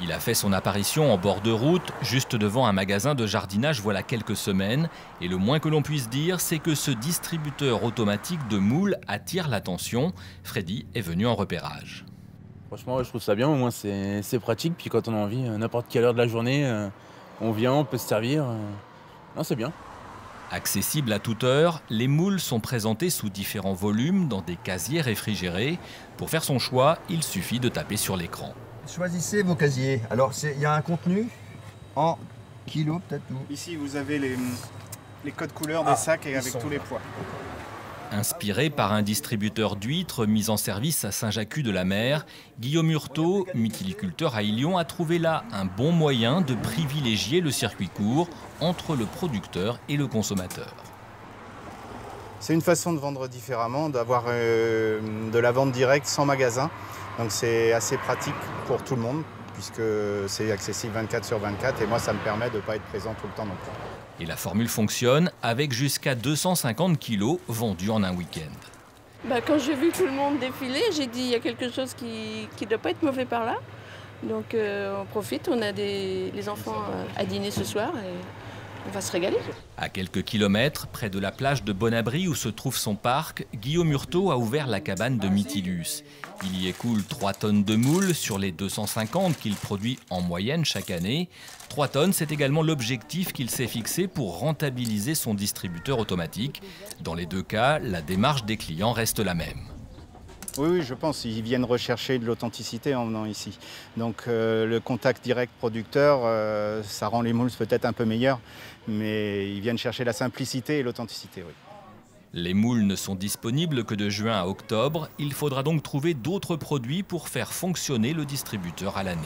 Il a fait son apparition en bord de route, juste devant un magasin de jardinage voilà quelques semaines. Et le moins que l'on puisse dire, c'est que ce distributeur automatique de moules attire l'attention. Freddy est venu en repérage. Franchement, je trouve ça bien, au moins c'est pratique. Puis quand on a envie, n'importe quelle heure de la journée, on vient, on peut se servir. Non, c'est bien. Accessibles à toute heure, les moules sont présentés sous différents volumes dans des casiers réfrigérés. Pour faire son choix, il suffit de taper sur l'écran. Choisissez vos casiers. Alors, il y a un contenu en kilos peut-être. Ici, vous avez les codes couleurs des sacs et avec tous les poids. Inspiré par un distributeur d'huîtres mis en service à Saint-Jacques-de-la-Mer, Guillaume Hurtaud, mytiliculteur à Illion, a trouvé là un bon moyen de privilégier le circuit court entre le producteur et le consommateur. C'est une façon de vendre différemment, d'avoir de la vente directe sans magasin. Donc c'est assez pratique pour tout le monde puisque c'est accessible 24/24 et moi ça me permet de ne pas être présent tout le temps non plus. Et la formule fonctionne avec jusqu'à 250 kilos vendus en un week-end. Quand j'ai vu tout le monde défiler, j'ai dit il y a quelque chose qui ne doit pas être mauvais par là. Donc on profite, on a les enfants à dîner ce soir et on va se régaler. À quelques kilomètres, près de la plage de Bon-Abri où se trouve son parc, Guillaume Hurtaud a ouvert la cabane de Mytilus. Il y écoule 3 tonnes de moules sur les 250 qu'il produit en moyenne chaque année. 3 tonnes, c'est également l'objectif qu'il s'est fixé pour rentabiliser son distributeur automatique. Dans les deux cas, la démarche des clients reste la même. Oui, je pense. Ils viennent rechercher de l'authenticité en venant ici. Donc le contact direct producteur, ça rend les moules peut-être un peu meilleurs, mais ils viennent chercher la simplicité et l'authenticité, oui. Les moules ne sont disponibles que de juin à octobre. Il faudra donc trouver d'autres produits pour faire fonctionner le distributeur à l'année.